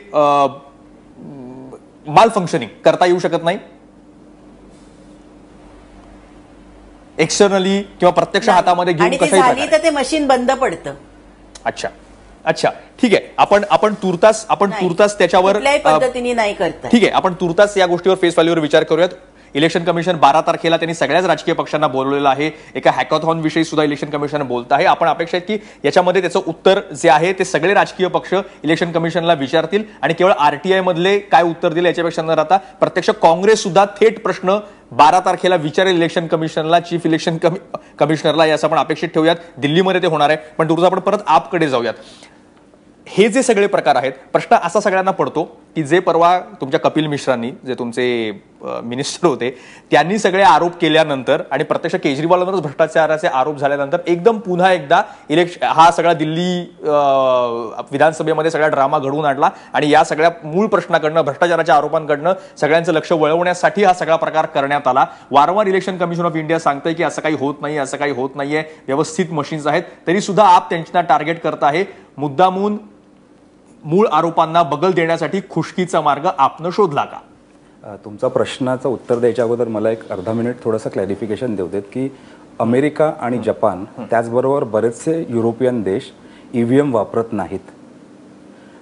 माल फंक्शनिंग करता येऊ शकत नाही एक्सटर्नली किंवा प्रत्यक्ष हातामध्ये घेऊन कशाही झाली तर ते मशीन बंद पडतं. अच्छा, ठीक आहे. आपण तुर्तास त्याच्यावर पद्धतीने नाही करता. ठीक आहे, आपण तुर्तास या गोष्टीवर फेस व्हॅल्यूवर विचार करूयात. इलेक्शन कमिशन 12 तारखेला त्यांनी सगळ्याच राजकीय पक्षांना बोलवलेलं आहे. एका हॅकॉथॉन विषयी सुद्धा इलेक्शन कमिशन बोलत आहे. आपण अपेक्षा आहे की याच्यामध्ये त्याचं उत्तर जे आहे ते सगळे राजकीय पक्ष इलेक्शन कमिशनला विचारतील आणि केवळ आरटीआय मधले काय उत्तर दिलं याच्यापेक्षा न राहता प्रत्यक्ष काँग्रेस सुद्धा थेट प्रश्न 12 तारखेला विचारेल इलेक्शन कमिशनला, चीफ इलेक्शन कमिशनरला, याचं आपण अपेक्षित ठेवूयात. दिल्लीमध्ये ते होणार आहे. पण तुर्तास आपण परत आपकडे जाऊयात. हे जे सगळे प्रकार आहेत, प्रश्न असा सगळ्यांना पडतो की जे परवा तुमच्या कपिल मिश्रांनी, जे तुमचे मिनिस्टर होते, त्यांनी सगळे आरोप केल्यानंतर आणि प्रत्यक्ष केजरीवालांवरच भ्रष्टाचाराचे आरोप झाल्यानंतर एकदम पुन्हा एकदा हा सगळा दिल्ली विधानसभेमध्ये सगळा ड्रामा घडवून आणला आणि या सगळ्या मूळ प्रश्नाकडनं, भ्रष्टाचाराच्या आरोपांकडनं सगळ्यांचं लक्ष वळवण्यासाठी हा सगळा प्रकार करण्यात आला. वारंवार इलेक्शन कमिशन ऑफ इंडिया सांगतंय की असं काही होत नाही, असं काही होत नाहीये, व्यवस्थित मशीन्स आहेत, तरी सुद्धा आप त्यांना टार्गेट करत आहे. मुद्दामून मूळ आरोपांना बगल देण्यासाठी खुशकीचा मार्ग आपनं शोधला का? तुमचा प्रश्नाचं उत्तर द्यायच्या अगोदर मला एक अर्धा मिनिट थोडंसं क्लॅरिफिकेशन देऊ देत की अमेरिका आणि जपान त्याचबरोबर बरेचसे युरोपियन देश ईव्हीएम वापरत नाहीत.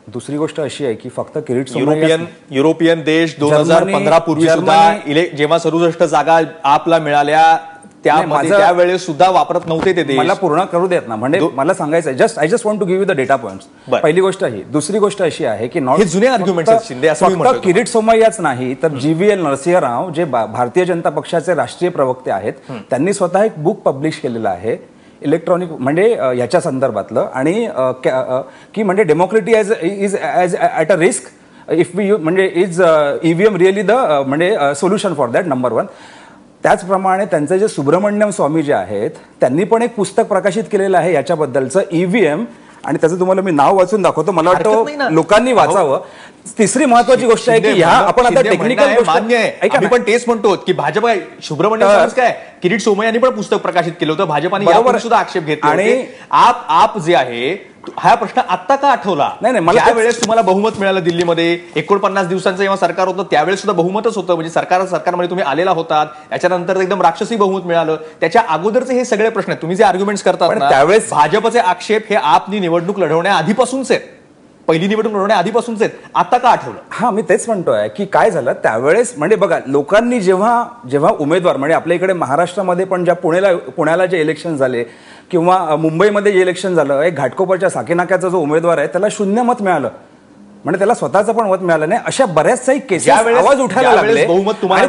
दुसरी गोष्ट अशी आहे की फक्त किरीट सोमय्या युरोपियन देश 2015 पूर्वी सुद्धा जेव्हा 67 जागा आपला मिळाल्या त्यावेळेस सुद्धा वापरत नव्हते ते देश. मला पूर्ण करू देत ना, म्हणजे मला सांगायचं I just want to give you the data points. पहिली गोष्ट ही. दुसरी गोष्ट अशी आहे की हे जुने आर्ग्युमेंट्स आहेत शिंदे, असं मी म्हणतो. किरीट सोमय्याच नाही तर GVL नरसिंहराव जे भारतीय जनता पक्षाचे राष्ट्रीय प्रवक्ते आहेत, त्यांनी स्वतः एक बुक पब्लिश केलेलं आहे इलेक्ट्रॉनिक, म्हणजे याच्या संदर्भातलं, आणि की म्हणजे democracy is at a risk if we म्हणजे इज EVM रिअली द म्हणजे सोल्युशन फॉर दॅट, नंबर 1. त्याचप्रमाणे त्यांचे जे सुब्रमण्यम स्वामी जे आहेत त्यांनी पण एक पुस्तक प्रकाशित केलेलं आहे याच्याबद्दलचं, EVM, आणि त्याचं तुम्हाला मी नाव वाचून दाखवतो, मला वाटतं लोकांनी वाचावं. तिसरी महत्वाची गोष्ट आहे की ह्या आपण आता टेक्निकल मान्य आहे, आम्ही पण तेच म्हणतो की भाजप सुब्रमण्यम काय किरीट सोमय्यांनी पण पुस्तक प्रकाशित केलं होतं, भाजपाने यावर सुद्धा आक्षेप घेतला. आणि आप जे आहे हा प्रश्न आता का आठवला? नाही, मला त्यावेळेस तुम्हाला बहुमत मिळालं दिल्लीमध्ये, 49 दिवसांचं जेव्हा सरकार होतं त्यावेळेस सुद्धा बहुमतच होतं, म्हणजे सरकारमध्ये तुम्ही आलेला होतात. याच्यानंतर एकदम राक्षसी बहुमत मिळालं. त्याच्या अगोदरचे हे सगळे प्रश्न तुम्ही जे आर्ग्युमेंट्स करतात त्यावेळेस भाजपचे आक्षेप हे आपनी निवडणूक लढवण्या आधीपासूनच आहेत, पहिली निवडणूक लढवण्या आधीपासूनच आहेत, आता का आठवलं? हा, मी तेच म्हणतोय की काय झालं त्यावेळेस, म्हणजे बघा लोकांनी जेव्हा उमेदवार, म्हणजे आपल्या इकडे महाराष्ट्रामध्ये पण ज्या पुण्याला जे इलेक्शन झाले किंवा मुंबईमध्ये जे इलेक्शन झालं, एक घाटकोपरच्या साकीनाक्याचा जो उमेदवार आहे त्याला 0 मत मिळालं, म्हणजे त्याला स्वतःचं पण मत मिळालं नाही. अशा बऱ्याच काही केसेस आवाज उठायला लागले. बहुमत तुम्हाला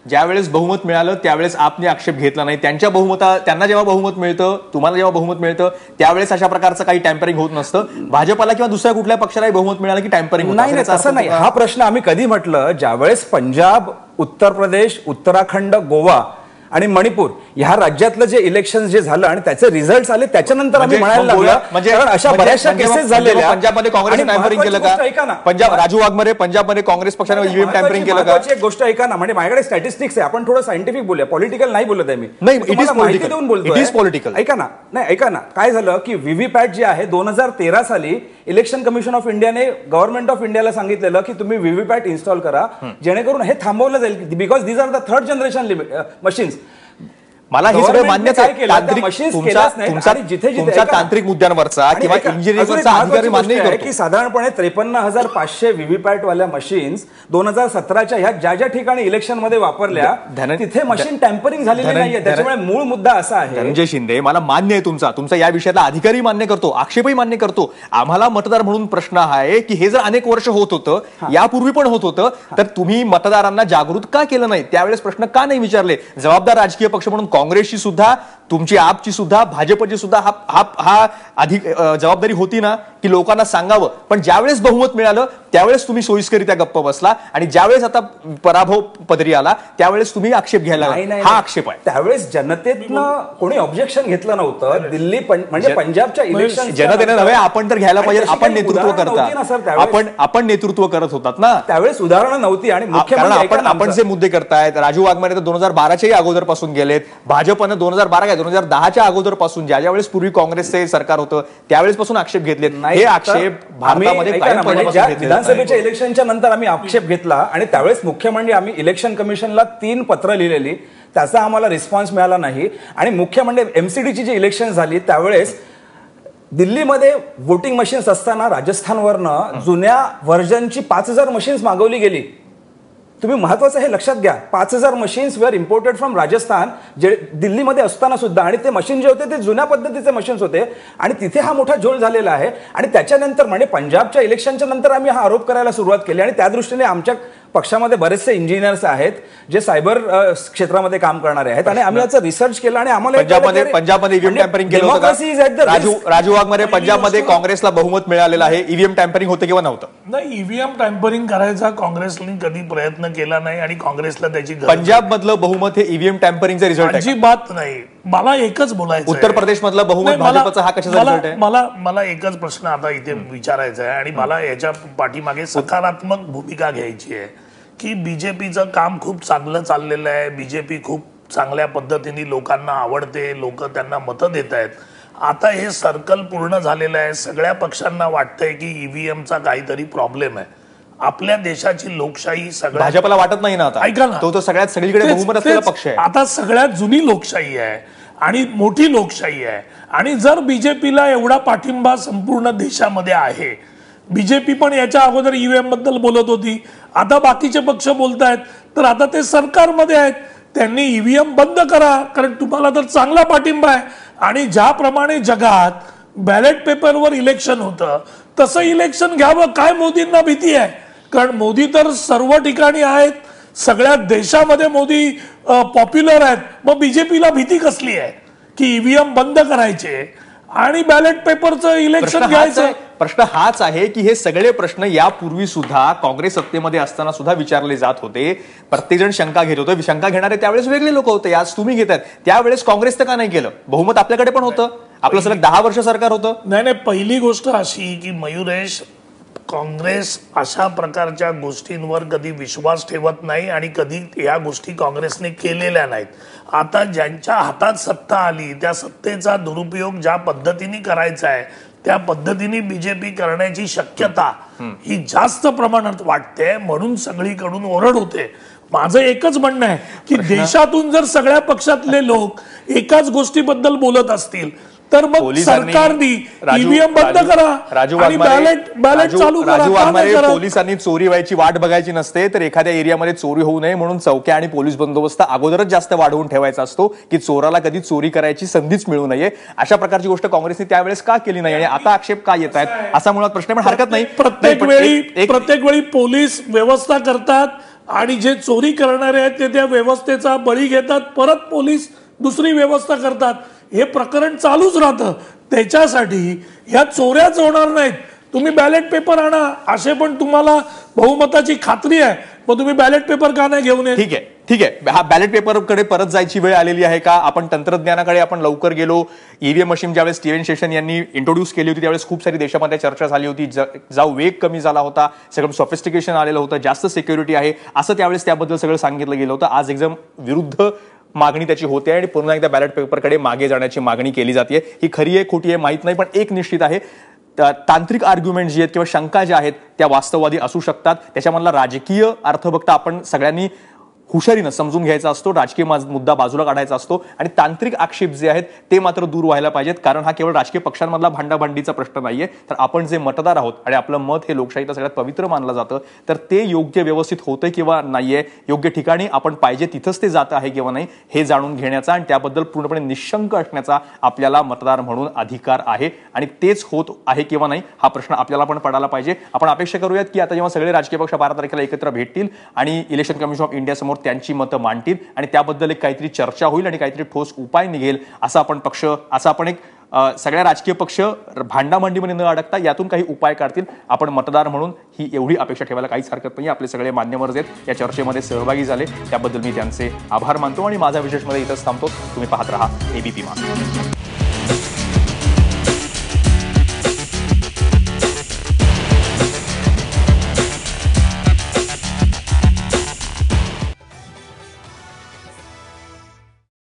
ज्यावेळेस बहुमत मिळालं त्यावेळेस आपने आक्षेप घेतला नाही. त्यांना जेव्हा बहुमत मिळतं, तुम्हाला जेव्हा बहुमत मिळतं त्यावेळेस अशा प्रकारचं काही टॅम्परिंग होत नसतं. भाजपला किंवा दुसऱ्या कुठल्या पक्षालाही बहुमत मिळालं की टॅम्परिंग नाही, तसं नाही. हा प्रश्न आम्ही कधी म्हटलं, ज्यावेळेस पंजाब, उत्तर प्रदेश, उत्तराखंड, गोवा आणि मणिपूर ह्या राज्यातलं जे इलेक्शन जे झालं आणि त्याचे रिझल्ट आले त्याच्यानंतर आम्ही म्हणायला लागलो, म्हणजे अशा बऱ्याचशा केसेस झालेल्या. पंजाबमध्ये काँग्रेस टॅम्परिंग केलं का? पंजाब, राजू वाघमारे, पंजाबमध्ये काँग्रेस पक्षाने ईव्हीएम टॅम्परिंग केलं का? एक गोष्ट ऐका ना, म्हणजे माझ्याकडे स्टॅटिस्टिक्स आहे, आपण थोडं सायंटिफिक बोलूया, पॉलिटिकल नाही बोलत आहे मी. नाही, इट इज पॉलिटिकल. ऐका ना, नाही ऐका ना, काय झालं की व्हीव्हीपॅट जे आहे 2013 साली इलेक्शन कमिशन ऑफ इंडियाने गव्हर्नमेंट ऑफ इंडियाला सांगितलेलं की तुम्ही व्हीव्हीपॅट इन्स्टॉल करा, जेणेकरून हे थांबवलं जाईल, because these are the 3rd generation machines. मला हे सगळं मान्य तुमच्या तांत्रिक मुद्द्यांवरचा किंवा इंजिनिअरिंगवरचा अधिकारी मान्य करतो की साधारणपणे 53,500 व्हीव्हीपॅट वाल्या मशीन्स 2017च्या ह्या ज्या ठिकाणी इलेक्शन मध्ये वापरल्या तिथे मशीन टॅम्परिंग झालेली नाहीये. त्याच्यामुळे मूळ मुद्दा असा आहे. धनंजय शिंदे, मला मान्य आहे तुमचा या विषयाला अधिकारी मान्य करतो, आक्षेपही मान्य करतो. आम्हाला मतदार म्हणून प्रश्न आहे की हे जर अनेक वर्ष होत होतं, यापूर्वी पण होत होतं, तर तुम्ही मतदारांना जागृत का केलं नाही? त्यावेळेस प्रश्न का नाही विचारले? जबाबदार राजकीय पक्ष म्हणून काँग्रेसची सुद्धा, तुमची आपची सुद्धा, भाजपची सुद्धा हा अधिक जबाबदारी होती ना की लोकांना सांगावं. पण ज्यावेळेस बहुमत मिळालं त्यावेळेस तुम्ही सोयीस्करित्या गप्प बसला आणि ज्यावेळेस आता पराभव पदरी आला त्यावेळेस तुम्ही आक्षेप घ्यायला, हा आक्षेप आहे. त्यावेळेस जनतेतनं कोणी ऑब्जेक्शन घेतलं नव्हतं. दिल्ली म्हणजे पंजाबच्या इलेक्शन जनतेने नव्हे, आपण तर घ्यायला पाहिजे. आपण नेतृत्व करता, आपण नेतृत्व करत होतात ना त्यावेळेस, उदाहरणं नव्हती. आणि आपण जे मुद्दे करतायत, राजू वाघमारे तर 2012च्याही अगोदरपासून गेलेत, भाजपनं 2012-2010च्या अगोदरपासून ज्या वेळेस पूर्वी काँग्रेसचे सरकार होतं त्यावेळेस पासून आक्षेप घेतलेत. हे आक्षेप भारतामध्ये विधानसभेच्या इलेक्शनच्या नंतर आम्ही आक्षेप घेतला आणि त्यावेळेस मुख्य म्हणजे आम्ही इलेक्शन कमिशनला 3 पत्र लिहिलेली, त्याचा आम्हाला रिस्पॉन्स मिळाला नाही. आणि मुख्य म्हणजे MCDची जी इलेक्शन झाली त्यावेळेस दिल्लीमध्ये वोटिंग मशीन्स असताना राजस्थानवरनं जुन्या व्हर्जनची 5,000 मशीन्स मागवली गेली. तुम्ही महत्वाचं हे लक्षात घ्या, 5,000 machines were imported from Rajasthan, जे दिल्लीमध्ये असताना सुद्धा. आणि ते मशीन जे होते ते जुन्या पद्धतीचे मशीन्स होते आणि तिथे हा मोठा झोल झालेला आहे. आणि त्याच्यानंतर म्हणजे पंजाबच्या इलेक्शनच्या नंतर आम्ही हा आरोप करायला सुरुवात केली आणि त्या दृष्टीने आमच्या पक्षामध्ये बरेचसे इंजिनियर्स आहेत जे सायबर क्षेत्रामध्ये काम करणारे आहेत आणि आम्ही याचा रिसर्च केला आणि आम्हाला पंजाबमध्ये ईव्हीएम टॅम्परिंग केलं होतं का? राजू वाघमारे, पंजाबमध्ये काँग्रेसला बहुमत मिळालेलं आहे, ईव्हीएम टॅम्परिंग होतं किंवा नव्हतं? नाही, ईव्हीएम टॅम्परिंग करायचा काँग्रेसने कधी प्रयत्न केला नाही आणि काँग्रेसला त्याची पंजाब मधलं बहुमत हे ईव्हीएम टॅम्परिंगचा रिझल्ट आहे? अजिबात नाही. मला एकच बोलायचं, उत्तर प्रदेश मधलं बहुमत भाजपचा हा कशाचा रिझल्ट आहे? मला एकच प्रश्न आता इथे विचारायचा आहे आणि मला याच्या पाठीमागे सकारात्मक भूमिका घ्यायची आहे की बीजेपीचं काम खूप चांगलं चाललेलं आहे, बीजेपी खूप चांगल्या पद्धतीने लोकांना आवडते, लोक त्यांना मतं देत आहेत. आता हे सर्कल पूर्ण झालेलं आहे, सगळ्या पक्षांना वाटतंय की ईव्हीएमचा काहीतरी प्रॉब्लेम आहे. आपल्या देशाची लोकशाही सगळ्या भाजपला वाटत नाही ना आता? ऐका ना, तो सगळ्यात सगळीकडे बहुमत असलेला पक्ष आहे. आता सगळ्यात जुनी लोकशाही आहे आणि मोठी लोकशाही आहे आणि जर बीजेपीला एवढा पाठिंबा संपूर्ण देशामध्ये आहे, बीजेपी पण याच्या अगोदर ईव्हीएम बद्दल बोलत होती, आता बाकीचे पक्ष बोलतायत, तर आता ते सरकारमध्ये आहेत, त्यांनी ईव्हीएम बंद करा, कारण तुम्हाला तर चांगला पाठिंबा आहे. आणि ज्याप्रमाणे जगात बॅलेट पेपरवर इलेक्शन होतं तसं इलेक्शन घ्यावं. काय मोदींना भीती आहे? कारण मोदी तर सर्व ठिकाणी आहेत, सगळ्या देशामध्ये मोदी पॉप्युलर आहेत. मग बीजेपीला भीती कसली आहे की ईव्हीएम बंद करायचे आणि बॅलेट पेपरचं इलेक्शन घ्यायचं? प्रश्न हाच आहे की हे सगळे प्रश्न यापूर्वी सुद्धा काँग्रेस सत्तेमध्ये असताना सुद्धा विचारले जात होते. प्रत्येक जण शंका घेत होते, शंका घेणारे त्यावेळेस वेगळे लोक होते, आज तुम्ही घेतायत. त्यावेळेस काँग्रेस तर का नाही केलं? बहुमत आपल्याकडे पण होतं, आपलं सलग 10 वर्ष सरकार होतं. नाही, पहिली गोष्ट अशी की मयुरेश, काँग्रेस अशा प्रकारच्या गोष्टींवर कधी विश्वास ठेवत नाही आणि कधी या गोष्टी काँग्रेसने केलेल्या नाहीत. आता ज्यांच्या हातात सत्ता आली त्या सत्तेचा दुरुपयोग ज्या पद्धतीने करायचा आहे त्या पद्धतीने बीजेपी करण्याची शक्यता ही जास्त प्रमाणात वाटते, म्हणून सगळीकडून ओरड होते. माझं एकच म्हणणं आहे की देशातून जर सगळ्या पक्षातले लोक एकाच गोष्टीबद्दल बोलत असतील तर मग सरकारने ईव्हीएम बंद करा आणि बॅलेट चालू करा. पोलिसांनी चोरी व्हायची वाट बघायची नसते, तर एखाद्या एरियामध्ये चोरी होऊ नये म्हणून चौक्या आणि पोलीस बंदोबस्त अगोदरच जास्त वाढवून ठेवायचा असतो की चोराला कधी चोरी करायची संधीच मिळू नये. अशा प्रकारची गोष्ट काँग्रेसने त्यावेळेस का केली नाही आणि आता आक्षेप का येत आहेत असा मुळात प्रश्न. पण हरकत नाही, प्रत्येक वेळी पोलीस व्यवस्था करतात आणि जे चोरी करणारे आहेत ते त्या व्यवस्थेचा बळी घेतात, परत पोलीस दुसरी व्यवस्था करतात. हे प्रकरण चालूच राहतं. त्याच्यासाठी ह्या चोऱ्याच होणार नाहीत. तुम्ही बॅलेट पेपर आणा, असे पण तुम्हाला बहुमताची खात्री आहे, मग तुम्ही बॅलेट पेपर का नाही घेऊन येत? ठीक आहे, हा बॅलेट पेपरकडे परत जायची वेळ आलेली आहे का? आपण तंत्रज्ञानाकडे आपण लवकर गेलो. ईव्हीएम मशीन ज्यावेळेस स्टीव्हन शेषन यांनी इंट्रोड्यूस केली होती त्यावेळेस खूप सारी देशामध्ये चर्चा झाली होती. जाऊ वेग कमी झाला होता, सगळं सॉफिस्टिकेशन आलेलं होतं, जास्त सिक्युरिटी आहे असं त्यावेळेस त्याबद्दल सगळं सांगितलं गेलं होतं. आज एकदम विरुद्ध मागणी त्याची होते आणि पुन्हा एकदा बॅलेट पेपरकडे मागे जाण्याची मागणी केली जाते. ही खरी आहे खोटी आहे माहित नाही, पण एक निश्चित आहे, तांत्रिक आर्ग्युमेंट जी आहेत किंवा शंका ज्या आहेत त्या वास्तववादी असू शकतात. त्याच्यामधला राजकीय अर्थ बघता आपण सगळ्यांनी हुशारीनं समजून घ्यायचा असतो, राजकीय मुद्दा बाजूला काढायचा असतो आणि तांत्रिक आक्षेप जे आहेत ते मात्र दूर व्हायला पाहिजेत. कारण हा केवळ राजकीय पक्षांमधला भांडाभांडीचा प्रश्न नाहीये, तर आपण जे मतदार आहोत आणि आपलं मत हे लोकशाहीला सगळ्यात पवित्र मानलं जातं, तर ते योग्य व्यवस्थित होतंय किंवा नाहीये, योग्य ठिकाणी आपण पाहिजे तिथंच ते जात आहे किंवा नाही हे जाणून घेण्याचा आणि त्याबद्दल पूर्णपणे निशंक असण्याचा आपल्याला मतदार म्हणून अधिकार आहे. आणि तेच होत आहे किंवा नाही हा प्रश्न आपल्याला पण पडायला पाहिजे. आपण अपेक्षा करूयात की आता जेव्हा सगळे राजकीय पक्ष 12 तारखेला एकत्र भेटतील आणि इलेक्शन कमिशन ऑफ इंडिया समोर त्यांची मतं मांडतील आणि त्याबद्दल एक काहीतरी चर्चा होईल आणि काहीतरी ठोस उपाय निघेल असं आपण एक सगळ्या राजकीय पक्ष भांडाभांडीमध्ये न अडकता यातून काही उपाय काढतील. आपण मतदार म्हणून ही एवढी अपेक्षा ठेवायला काहीच हरकत नाही. आपले सगळे मान्यवर आहेत या चर्चेमध्ये सहभागी झाले त्याबद्दल मी त्यांचे आभार मानतो आणि माझा विशेषमध्ये इथंच थांबतो. तुम्ही पाहत रहा एबीपी माझा.